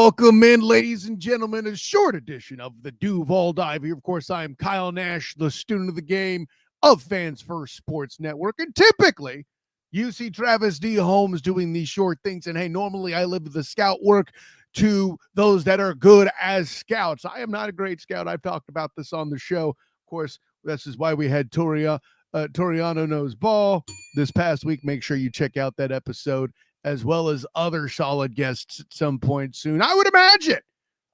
Welcome in, ladies and gentlemen, a short edition of the Duval Dive here. Of course, I am Kyle Nash, the student of the game of Fans First Sports Network. And typically, you see Travis D. Holmes doing these short things. And hey, normally I live the scout work to those that are good as scouts. I am not a great scout. I've talked about this on the show. Of course, this is why we had Toriano Knows Ball this past week. Make sure you check out that episode, as well as other solid guests at some point soon. I would imagine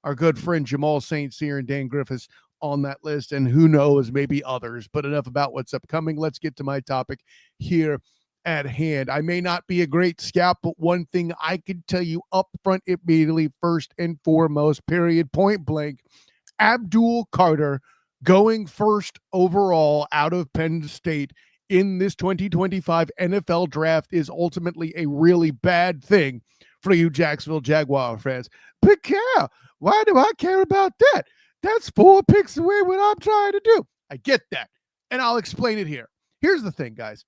our good friend Jamal St. Cyr and Dan Griffiths on that list, and who knows, maybe others. But enough about what's upcoming. Let's get to my topic here at hand. I may not be a great scout, but one thing I can tell you up front immediately, first and foremost, period, point blank, Abdul Carter going first overall out of Penn State in this 2025 NFL draft is ultimately a really bad thing for you Jacksonville Jaguar fans. But care, why do I care about that? That's 4 picks away what I'm trying to do. I get that, and I'll explain it here. Here's the thing, guys.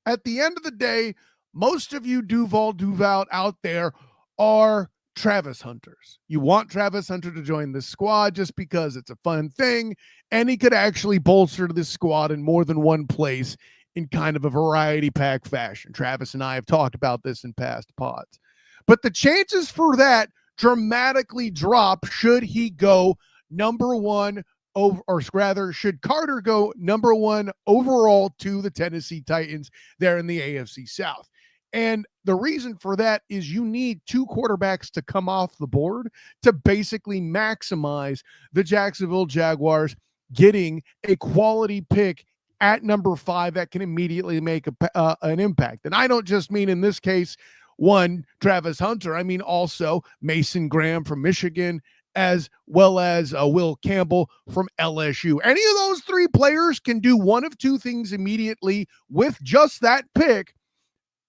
At the end of the day, most of you Duuval out there are Travis Hunters. You want Travis Hunter to join the squad just because it's a fun thing, and he could actually bolster this squad in more than one place in kind of a variety pack fashion. Travis and I have talked about this in past pods. But the chances for that dramatically drop should he go number one, or rather, should Carter go number one overall to the Tennessee Titans there in the AFC South. And the reason for that is you need 2 quarterbacks to come off the board to basically maximize the Jacksonville Jaguars getting a quality pick at number 5 that can immediately make an impact. And I don't just mean in this case, one, Travis Hunter. I mean also Mason Graham from Michigan, as well as Will Campbell from LSU. Any of those 3 players can do one of 2 things immediately with just that pick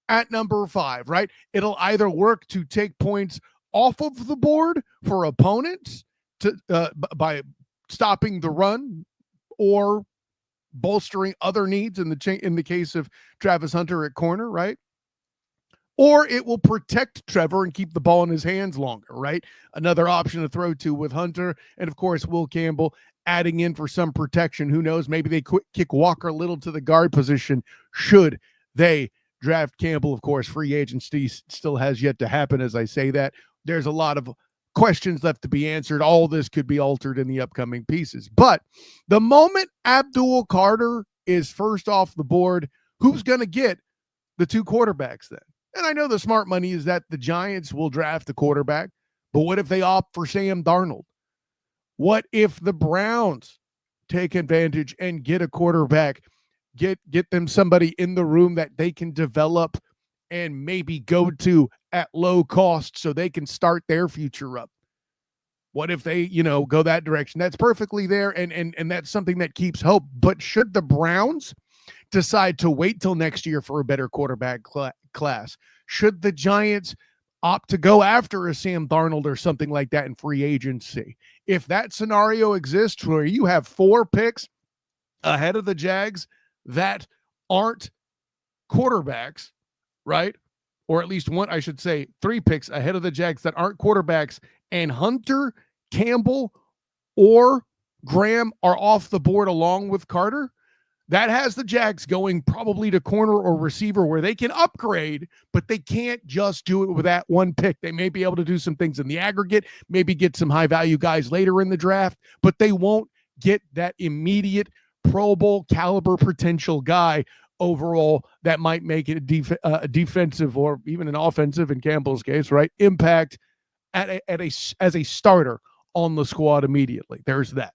at number 5, right? It'll either work to take points off of the board for opponents to by stopping the run or bolstering other needs in the case of Travis Hunter at corner, right? Or it will protect Trevor and keep the ball in his hands longer, right? Another option to throw to with Hunter, and of course Will Campbell adding in for some protection. Who knows? Maybe they kick Walker Little to the guard position should they draft Campbell. Of course, free agency still has yet to happen. As I say that, there's a lot of questions left to be answered. All this could be altered in the upcoming pieces. But the moment Abdul Carter is first off the board, who's going to get the 2 quarterbacks then? And I know the smart money is that the Giants will draft the quarterback, but what if they opt for Sam Darnold? What if the Browns take advantage and get a quarterback? Get them somebody in the room that they can develop and maybe go to at low cost so they can start their future up. What if they, go that direction? That's perfectly there, and that's something that keeps hope. But should the Browns decide to wait till next year for a better quarterback class? Should the Giants opt to go after a Sam Darnold or something like that in free agency? If that scenario exists where you have 4 picks ahead of the Jags that aren't quarterbacks, right? Or at least 1, I should say 3 picks ahead of the Jags that aren't quarterbacks, and Hunter, Campbell, or Graham are off the board along with Carter, that has the Jags going probably to corner or receiver where they can upgrade, but they can't just do it with that 1 pick. They may be able to do some things in the aggregate, maybe get some high-value guys later in the draft, but they won't get that immediate Pro Bowl caliber potential guy overall that might make it a defensive or even an offensive, in Campbell's case, right, impact as a starter on the squad immediately. There's that.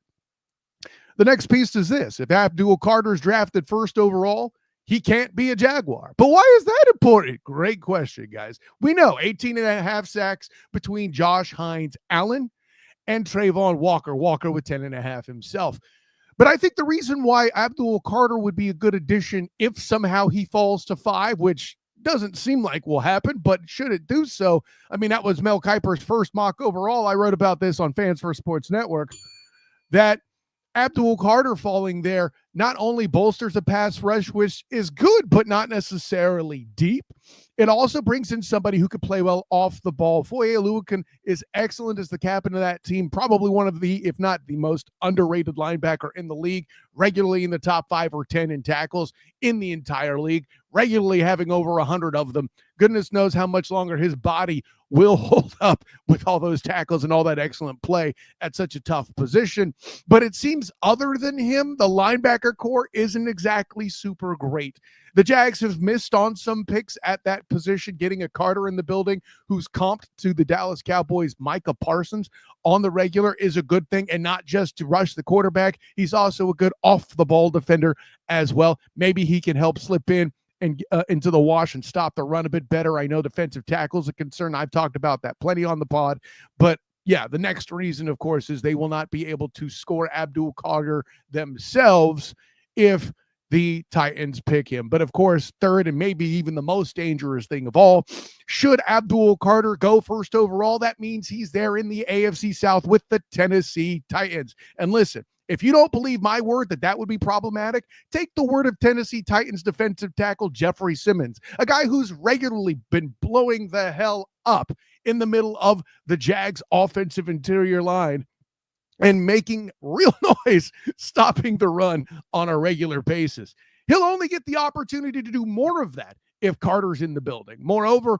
The next piece is this. If Abdul Carter's drafted first overall, he can't be a Jaguar. But why is that important? Great question, guys. We know 18.5 sacks between Josh Hines-Allen and Trayvon Walker. Walker with 10.5 himself. But I think the reason why Abdul Carter would be a good addition if somehow he falls to 5, which doesn't seem like will happen, but should it do so, I mean, that was Mel Kiper's first mock overall. I wrote about this on Fans First Sports Network, that Abdul Carter falling there not only bolsters a pass rush, which is good, but not necessarily deep. It also brings in somebody who could play well off the ball. Foye Oluokun is excellent as the captain of that team, probably one of the, if not the most underrated linebacker in the league, regularly in the top 5 or 10 in tackles in the entire league, regularly having over 100 of them. Goodness knows how much longer his body will hold up with all those tackles and all that excellent play at such a tough position. But it seems other than him, the linebacker core isn't exactly super great. The Jags have missed on some picks at that position. Getting a Carter in the building who's comped to the Dallas Cowboys' Micah Parsons on the regular is a good thing, and not just to rush the quarterback. He's also a good off-the-ball defender as well. Maybe he can help slip in and into the wash and stop the run a bit better. I know defensive tackle is a concern. I've talked about that plenty on the pod. But yeah, the next reason, of course, is they will not be able to score Abdul Carter themselves if the Titans pick him. But of course, third and maybe even the most dangerous thing of all, should Abdul Carter go first overall, that means he's there in the AFC South with the Tennessee Titans. And listen, if you don't believe my word that would be problematic, take the word of Tennessee Titans defensive tackle Jeffrey Simmons, a guy who's regularly been blowing the hell up in the middle of the Jags offensive interior line and making real noise, stopping the run on a regular basis. He'll only get the opportunity to do more of that if Carter's in the building. Moreover,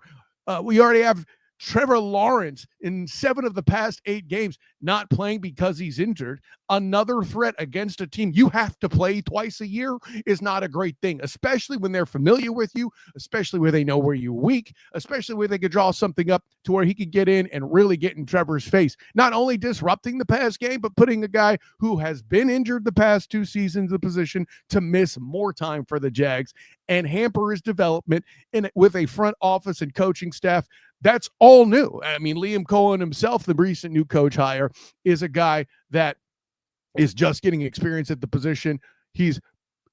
we already have Trevor Lawrence in 7 of the past 8 games not playing because he's injured. Another threat against a team you have to play twice a year is not a great thing, especially when they're familiar with you, especially where they know where you're weak, especially where they could draw something up to where he could get in and really get in Trevor's face, not only disrupting the pass game, but putting a guy who has been injured the past 2 seasons in the position to miss more time for the Jags and hamper his development with a front office and coaching staff that's all new. I mean, Liam Cohen himself, the recent new coach hire, is a guy that is just getting experience at the position. He's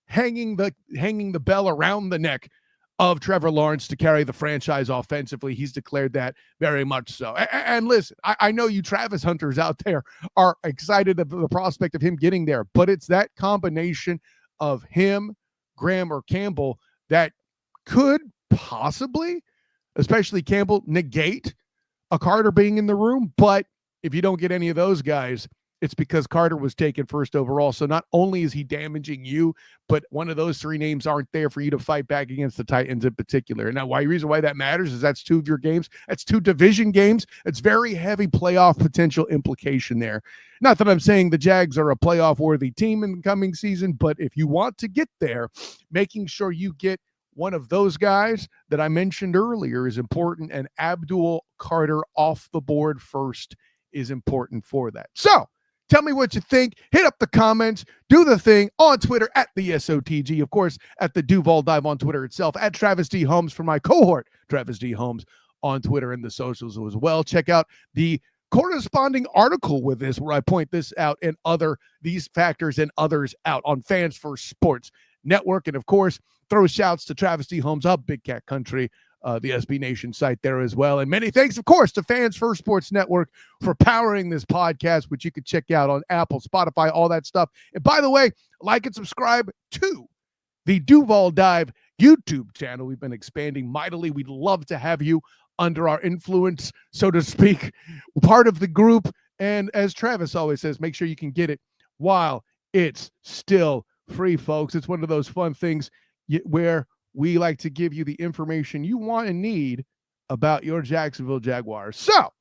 hanging the bell around the neck of Trevor Lawrence to carry the franchise offensively. He's declared that very much so. And listen, I know you Travis Hunters out there are excited of the prospect of him getting there, but it's that combination of him, Graham, or Campbell that could possibly, especially Campbell, negate a Carter being in the room. But if you don't get any of those guys, it's because Carter was taken first overall. So not only is he damaging you, but one of those 3 names aren't there for you to fight back against the Titans in particular. And now, the reason why that matters is that's 2 of your games. That's 2 division games. It's very heavy playoff potential implication there. Not that I'm saying the Jags are a playoff-worthy team in the coming season, but if you want to get there, making sure you get one of those guys that I mentioned earlier is important, and Abdul Carter off the board first is important for that. So tell me what you think. Hit up the comments. Do the thing on Twitter at the SOTG. Of course, at the Duval Dive on Twitter itself. At Travis D. Holmes for my cohort, Travis D. Holmes on Twitter and the socials as well. Check out the corresponding article with this where I point this out and these factors and others out on Fans for Sports Network. And of course, throw shouts to Travis D. Holmes up Big Cat Country, the SB Nation site there as well. And many thanks, of course, to Fans for Sports Network for powering this podcast, which you can check out on Apple, Spotify, all that stuff. And by the way, like and subscribe to the Duval Dive YouTube channel. We've been expanding mightily. We'd love to have you under our influence, so to speak, part of the group. And as Travis always says, make sure you can get it while it's still free, folks. It's one of those fun things where we like to give you the information you want and need about your Jacksonville Jaguars. So,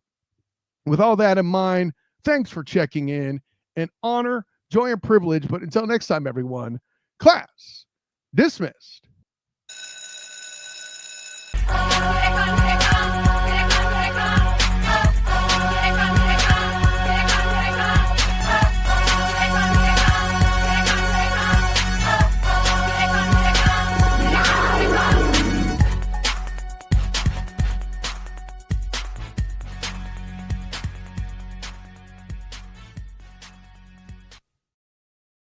with all that in mind, thanks for checking in. An honor, joy, and privilege. But until next time, everyone, class dismissed.